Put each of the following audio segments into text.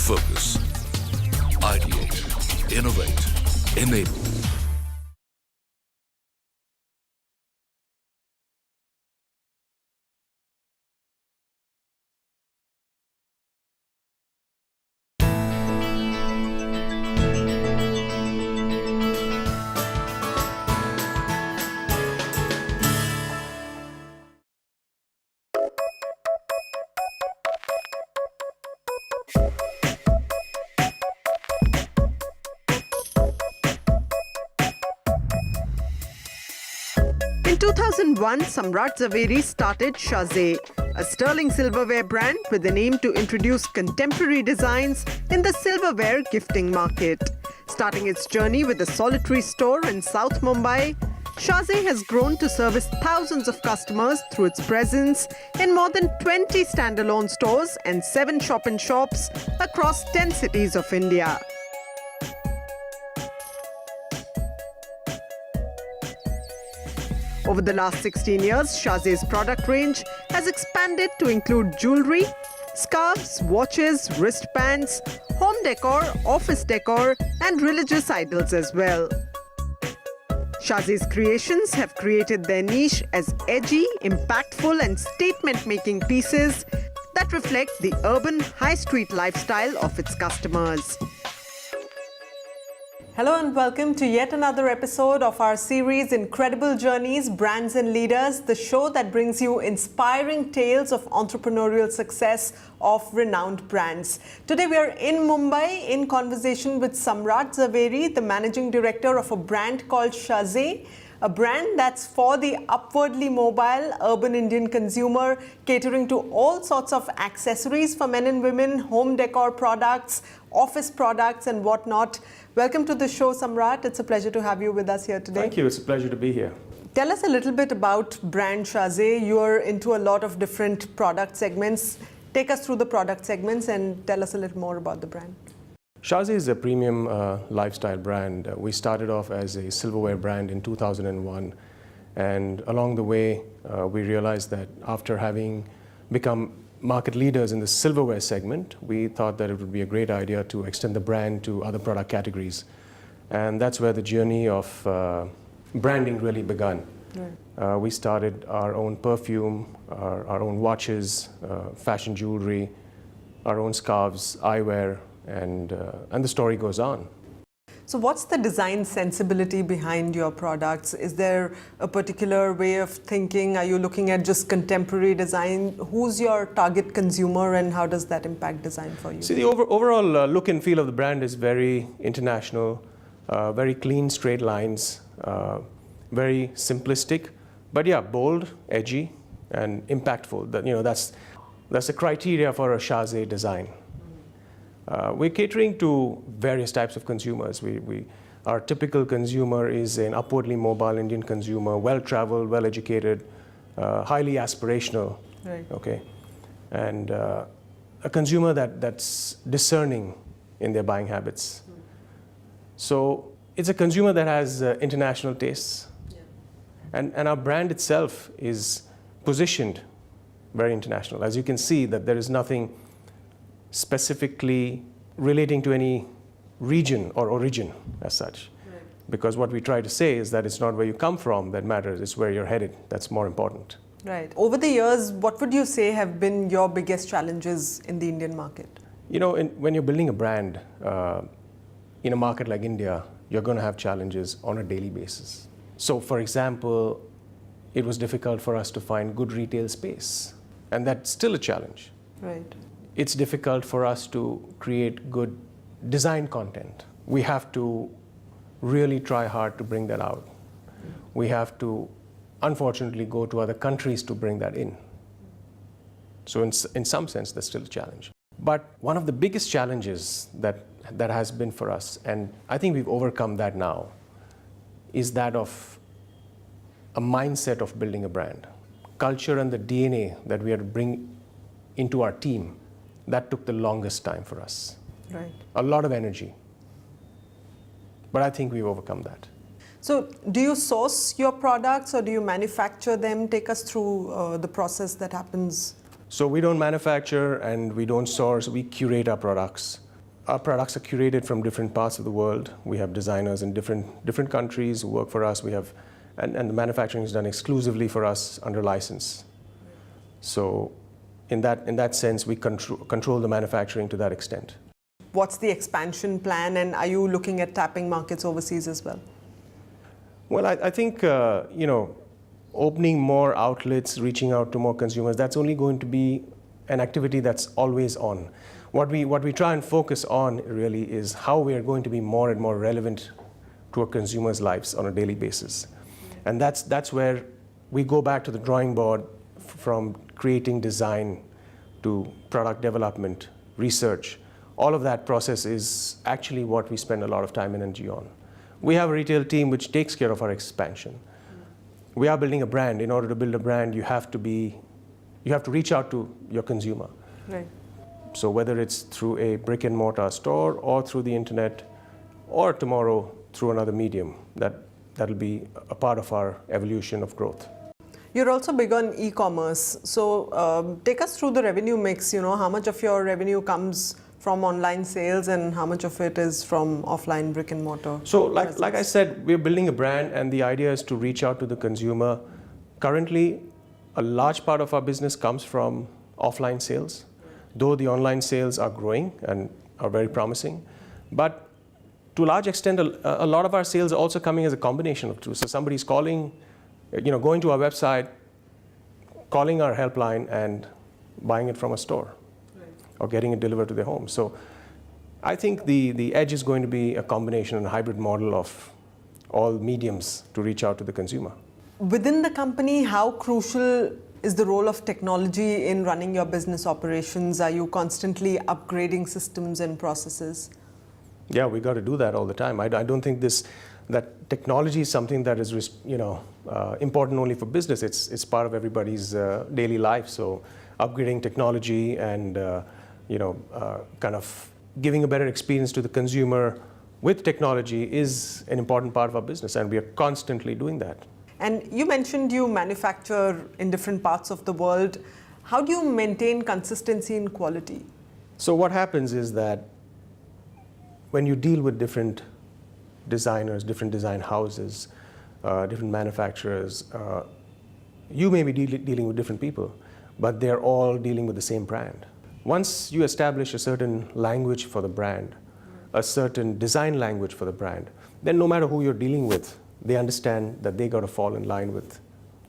Focus. Ideate. Innovate. Enable. In 2001, Samrat Zaveri started Shaze, a sterling silverware brand with an aim to introduce contemporary designs in the silverware gifting market. Starting its journey with a solitary store in South Mumbai, Shaze has grown to service thousands of customers through its presence in more than 20 standalone stores and 7 shop-in-shops across 10 cities of India. Over the last 16 years, Shaze's product range has expanded to include jewelry, scarves, watches, wristbands, home decor, office decor, and religious idols as well. Shaze's creations have created their niche as edgy, impactful, and statement-making pieces that reflect the urban high street lifestyle of its customers. Hello and welcome to yet another episode of our series Incredible Journeys, Brands and Leaders, the show that brings you inspiring tales of entrepreneurial success of renowned brands. Today we are in Mumbai in conversation with Samrat Zaveri, the managing director of a brand called Shaze, a brand that's for the upwardly mobile urban Indian consumer, catering to all sorts of accessories for men and women, home decor products, office products and whatnot. Welcome to the show, Samrat. It's a pleasure to have you with us here today. Thank you. It's a pleasure to be here. Tell us a little bit about brand Shaze. You're into a lot of different product segments. Take us through the product segments and tell us a little more about the brand. Shaze is a premium lifestyle brand. We started off as a silverware brand in 2001. And along the way, we realized that after having become market leaders in the silverware segment, we thought that it would be a great idea to extend the brand to other product categories. And that's where the journey of branding really began. Right. We started our own perfume, our own watches, fashion jewelry, our own scarves, eyewear, and the story goes on. So what's the design sensibility behind your products? Is there a particular way of thinking? Are you looking at just contemporary design? Who's your target consumer and how does that impact design for you? See, the overall look and feel of the brand is very international, very clean, straight lines, very simplistic, but yeah, bold, edgy, and impactful. That's the criteria for a Shaze design. We're catering to various types of consumers. Our typical consumer is an upwardly mobile Indian consumer, well-traveled, well-educated, highly aspirational, right. Okay, and a consumer that's discerning in their buying habits. So it's a consumer that has international tastes, yeah. And our brand itself is positioned very international. As you can see, that there is nothing specifically relating to any region or origin as such. Right. Because what we try to say is that it's not where you come from that matters, it's where you're headed. That's more important. Right. Over the years, what would you say have been your biggest challenges in the Indian market? You know, when you're building a brand in a market like India, you're going to have challenges on a daily basis. So for example, it was difficult for us to find good retail space, and that's still a challenge. Right. It's difficult for us to create good design content. We have to really try hard to bring that out. We have to, unfortunately, go to other countries to bring that in. So in some sense, that's still a challenge. But one of the biggest challenges that has been for us, and I think we've overcome that now, is that of a mindset of building a brand. Culture and the DNA that we had to bring into our team, that took the longest time for us. Right. A lot of energy. But I think we've overcome that. So do you source your products or do you manufacture them? Take us through the process that happens. So we don't manufacture and we don't source, we curate our products. our products are curated from different parts of the world. We have designers in different countries who work for us. We have, and the manufacturing is done exclusively for us under license. So in that sense, we control the manufacturing to that extent. What's the expansion plan, and are you looking at tapping markets overseas as well? Well, I think, opening more outlets, reaching out to more consumers, that's only going to be an activity that's always on. What we try and focus on really is how we are going to be more and more relevant to our consumers' lives on a daily basis. And that's where we go back to the drawing board, from creating design to product development, research. All of that process is actually what we spend a lot of time and energy on. We have a retail team which takes care of our expansion. We are building a brand. In order to build a brand, you have to reach out to your consumer. Right. So whether it's through a brick and mortar store or through the internet, or tomorrow through another medium, that'll be a part of our evolution of growth. You're also big on e-commerce. So take us through the revenue mix. How much of your revenue comes from online sales and how much of it is from offline brick and mortar? So like I said, we're building a brand, and the idea is to reach out to the consumer. Currently, a large part of our business comes from offline sales, though the online sales are growing and are very promising. But to a large extent, a lot of our sales are also coming as a combination of two. So somebody's calling, going to our website, calling our helpline, and buying it from a store, or getting it delivered to their home. So I think the edge is going to be a combination and a hybrid model of all mediums to reach out to the consumer. Within the company, how crucial is the role of technology in running your business operations? Are you constantly upgrading systems and processes? Yeah, we got to do that all the time. I don't think that technology is something that is important only for business. It's part of everybody's daily life. So upgrading technology and kind of giving a better experience to the consumer with technology is an important part of our business, and we are constantly doing that. And you mentioned you manufacture in different parts of the world. How do you maintain consistency in quality? So what happens is that when you deal with different designers, different design houses, different manufacturers, you may be dealing with different people, but they're all dealing with the same brand. Once you establish a certain language for the brand, a certain design language for the brand, then no matter who you're dealing with, they understand that they got to fall in line with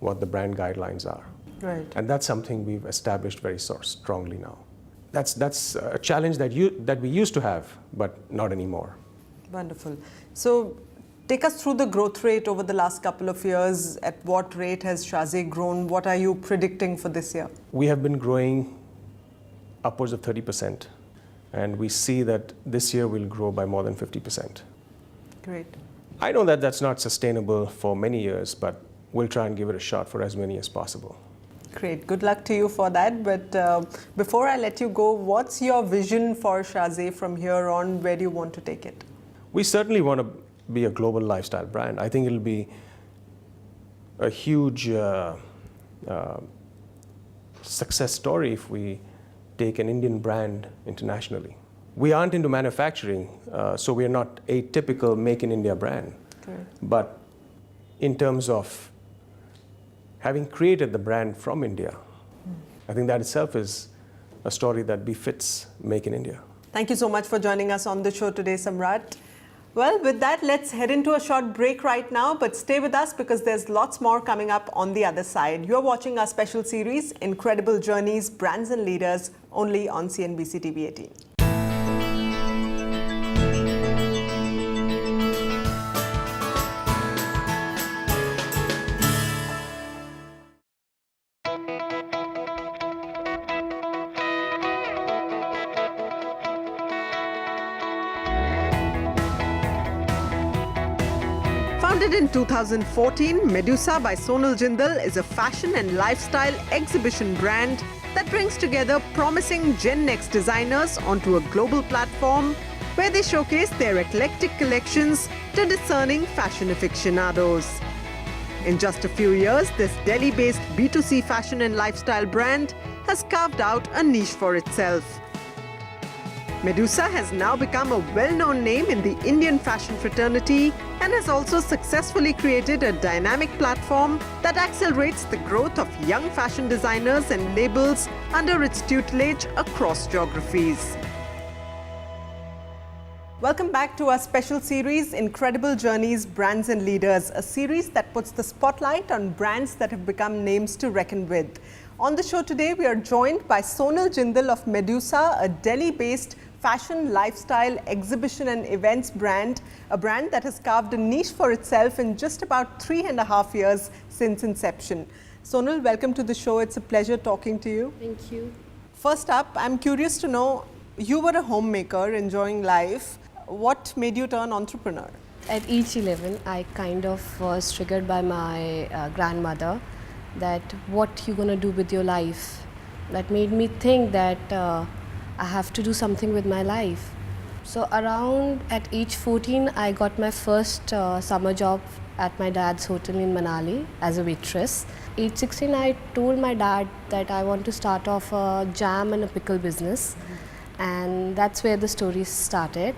what the brand guidelines are. Right. And that's something we've established very strongly now. That's a challenge that we used to have, but not anymore. Wonderful. So take us through the growth rate over the last couple of years. At what rate has Shaze grown? What are you predicting for this year? We have been growing upwards of 30%, and we see that this year we'll grow by more than 50%. Great. I know that that's not sustainable for many years, but we'll try and give it a shot for as many as possible. Great. Good luck to you for that. But before I let you go, what's your vision for Shaze from here on? Where do you want to take it? We certainly want to be a global lifestyle brand. I think it'll be a huge success story if we take an Indian brand internationally. We aren't into manufacturing, so we're not a typical Make in India brand. Okay. But in terms of having created the brand from India, I think that itself is a story that befits Make in India. Thank you so much for joining us on the show today, Samrat. Well, with that, let's head into a short break right now, but stay with us because there's lots more coming up on the other side. You're watching our special series, Incredible Journeys, Brands and Leaders, only on CNBC TV18. Founded in 2014, Medusa by Sonal Jindal is a fashion and lifestyle exhibition brand that brings together promising Gen Next designers onto a global platform where they showcase their eclectic collections to discerning fashion aficionados. In just a few years, this Delhi-based B2C fashion and lifestyle brand has carved out a niche for itself. Medusa has now become a well-known name in the Indian fashion fraternity and has also successfully created a dynamic platform that accelerates the growth of young fashion designers and labels under its tutelage across geographies. Welcome back to our special series, Incredible Journeys, Brands and Leaders, a series that puts the spotlight on brands that have become names to reckon with. On the show today, we are joined by Sonal Jindal of Medusa, a Delhi-based fashion, lifestyle, exhibition and events brand, a brand that has carved a niche for itself in just about 3.5 years since inception. Sonal, welcome to the show. It's a pleasure talking to you. Thank you. First up, I'm curious to know, you were a homemaker enjoying life. What made you turn entrepreneur? At age 11, I kind of was triggered by my grandmother that what you gonna do with your life. That made me think that I have to do something with my life. So around at age 14, I got my first summer job at my dad's hotel in Manali as a waitress. Age 16, I told my dad that I want to start off a jam and a pickle business. And that's where the story started.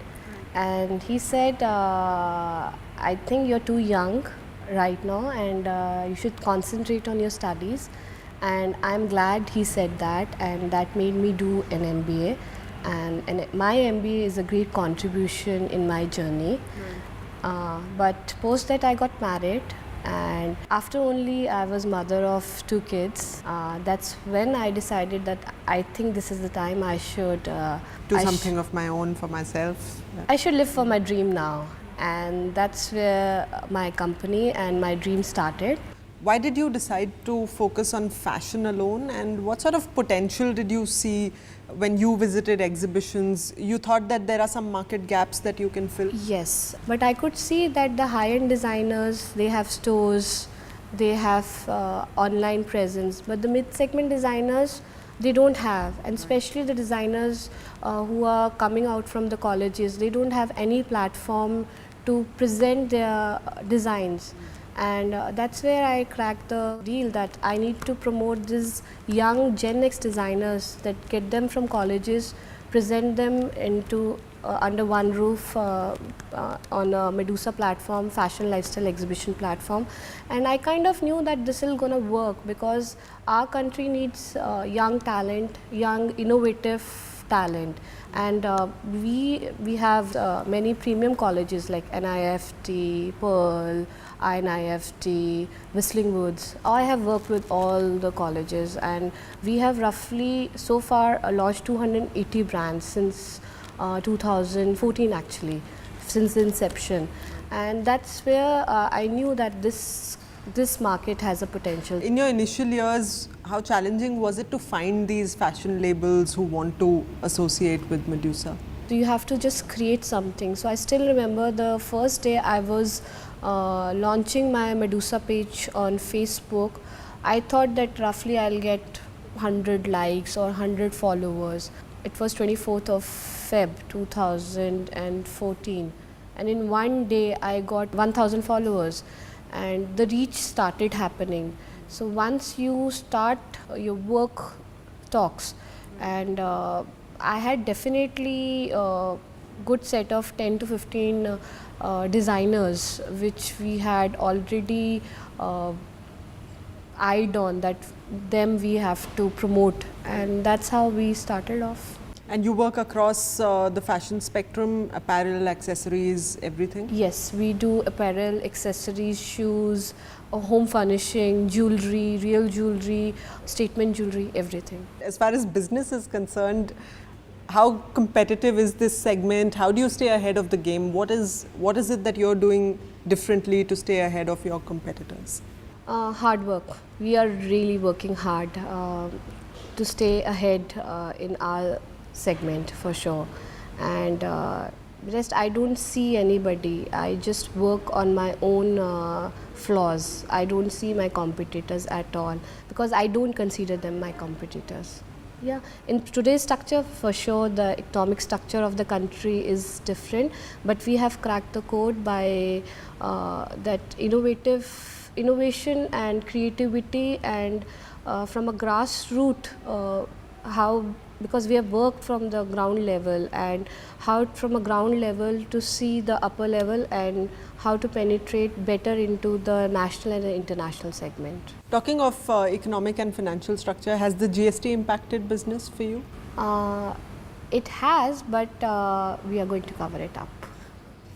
And he said, I think you're too young right now and you should concentrate on your studies. And I'm glad he said that, and that made me do an MBA. And my MBA is a great contribution in my journey. But post that I got married, and after only I was mother of 2 kids, that's when I decided that I think this is the time I should do something of my own for myself. I should live for my dream now, and that's where my company and my dream started. Why did you decide to focus on fashion alone, and what sort of potential did you see when you visited exhibitions? You thought that there are some market gaps that you can fill? Yes, but I could see that the high-end designers, they have stores, they have online presence, but the mid-segment designers, they don't have, and especially the designers who are coming out from the colleges, they don't have any platform to present their designs. And that's where I cracked the deal that I need to promote these young Gen X designers, that get them from colleges, present them into under one roof on a Medusa platform, fashion lifestyle exhibition platform. And I kind of knew that this is going to work because our country needs young talent, young innovative talent. And we have many premium colleges like NIFT, Pearl, INIFT, Whistling Woods. I have worked with all the colleges, and we have roughly so far launched 280 brands since 2014 actually, since inception. And that's where I knew that this market has a potential. In your initial years, how challenging was it to find these fashion labels who want to associate with Medusa? You have to just create something. So I still remember the first day I was launching my Medusa page on Facebook. I thought that roughly I'll get 100 likes or 100 followers. It was 24th of Feb 2014, and in one day I got 1,000 followers, and the reach started happening. So once you start, your work talks, and I had definitely a good set of 10 to 15 designers which we had already eyed on, that them we have to promote, and that's how we started off. And you work across the fashion spectrum, apparel, accessories, everything? Yes, we do apparel, accessories, shoes, home furnishing, jewelry, real jewelry, statement jewelry, everything. As far as business is concerned, how competitive is this segment? How do you stay ahead of the game? What is it that you're doing differently to stay ahead of your competitors? Hard work. We are really working hard to stay ahead in our segment for sure. And rest, I don't see anybody. I just work on my own flaws. I don't see my competitors at all because I don't consider them my competitors. Yeah, in today's structure, for sure, the economic structure of the country is different, but we have cracked the code by that innovation and creativity, and from a grassroots, how because we have worked from the ground level, and how from a ground level to see the upper level and how to penetrate better into the national and the international segment. Talking of economic and financial structure, has the GST impacted business for you? It has, but we are going to cover it up.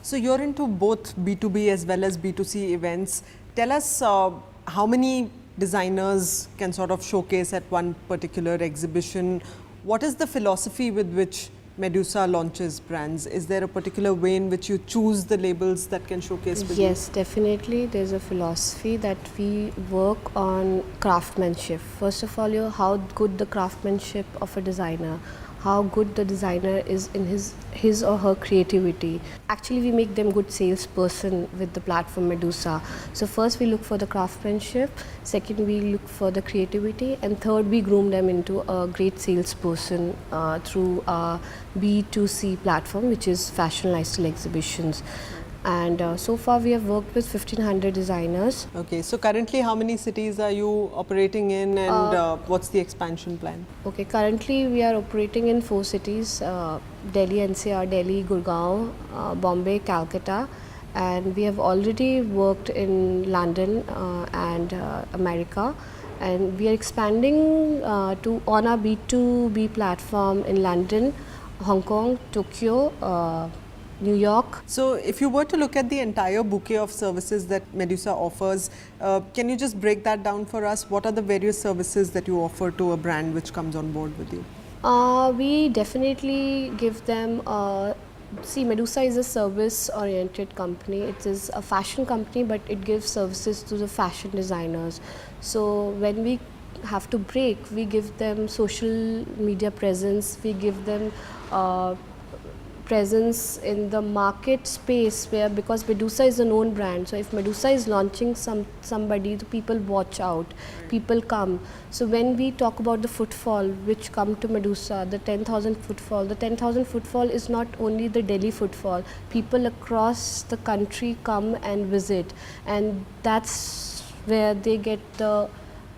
So you're into both B2B as well as B2C events. Tell us how many designers can sort of showcase at one particular exhibition. What is the philosophy with which Medusa launches brands? Is there a particular way in which you choose the labels that can showcase with you? Yes, definitely. There's a philosophy that we work on craftsmanship. First of all, how good the craftsmanship of a designer, how good the designer is in his or her creativity. Actually, we make them good salesperson with the platform Medusa. So first we look for the craftsmanship, second we look for the creativity, and third we groom them into a great salesperson through our B2C platform, which is fashion lifestyle exhibitions. And so far we have worked with 1500 designers. Okay, so currently how many cities are you operating in, and what's the expansion plan? Okay, currently we are operating in 4 cities, Delhi NCR, Delhi, Gurgaon, Bombay, Calcutta, and we have already worked in London and America, and we are expanding on our B2B platform in London, Hong Kong, Tokyo, New York. So if you were to look at the entire bouquet of services that Medusa offers, can you just break that down for us? What are the various services that you offer to a brand which comes on board with you? We definitely give them, see, Medusa is a service-oriented company. It is a fashion company, but it gives services to the fashion designers. So when we have to break, we give them social media presence, we give them presence in the market space, where, because Medusa is a known brand, so if Medusa is launching somebody, the people watch out, people come. So when we talk about the footfall which come to Medusa, the 10,000 footfall is not only the Delhi footfall. People across the country come and visit, and that's where they get the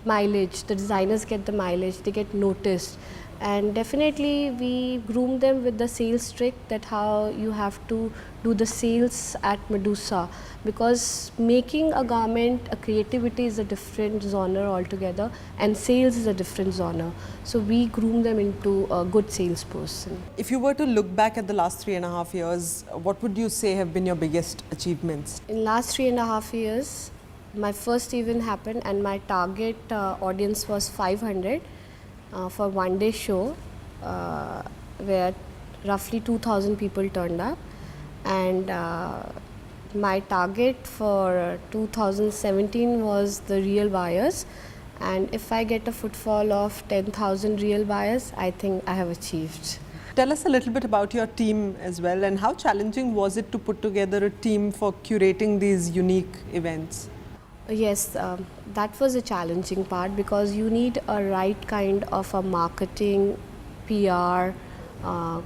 mileage, the designers get the mileage, they get noticed. And definitely we groom them with the sales trick, that how you have to do the sales at Medusa, because making a garment, a creativity is a different genre altogether, and sales is a different genre. So we groom them into a good salesperson. If you were to look back at the last 3.5 years, what would you say have been your biggest achievements? In last 3.5 years, my first event happened, and my target audience was 500. For one-day show, where roughly 2,000 people turned up, and my target for 2017 was the real buyers, and if I get a footfall of 10,000 real buyers, I think I have achieved. Tell us a little bit about your team as well, and how challenging was it to put together a team for curating these unique events? Yes, that was a challenging part, because you need a right kind of a marketing, PR,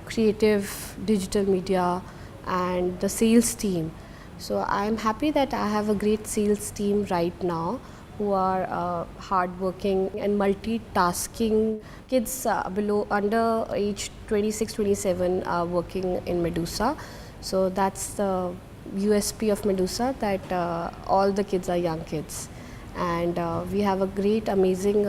creative, digital media, and the sales team. So I am happy that I have a great sales team right now, who are hardworking and multitasking. Kids under age 26, 27 are working in Medusa. So that's the USP of Medusa, that all the kids are young kids, and we have a great, amazing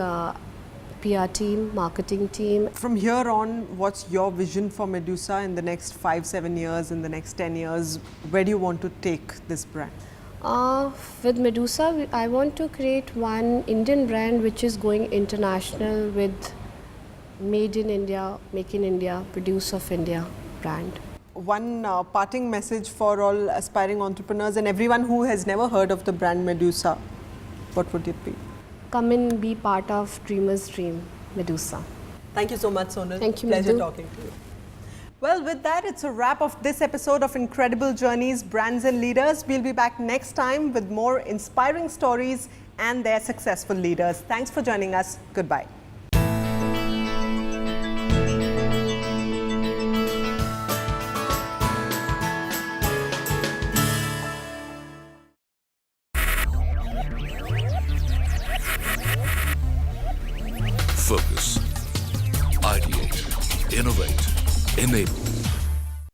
PR team, marketing team. From here on, what's your vision for Medusa in the next 5-7 years, in the next 10 years? Where do you want to take this brand? With Medusa, I want to create one Indian brand which is going international, with made in India, make in India, produce of India brand. One parting message for all aspiring entrepreneurs and everyone who has never heard of the brand Medusa, what would it be? Come and be part of Dreamer's Dream, Medusa. Thank you so much, Sonal. Thank you, Pleasure Madhu. talking to you. Well, with that, it's a wrap of this episode of Incredible Journeys, Brands and Leaders. We'll be back next time with more inspiring stories and their successful leaders. Thanks for joining us. Goodbye. Focus. Ideate. innovate, enable.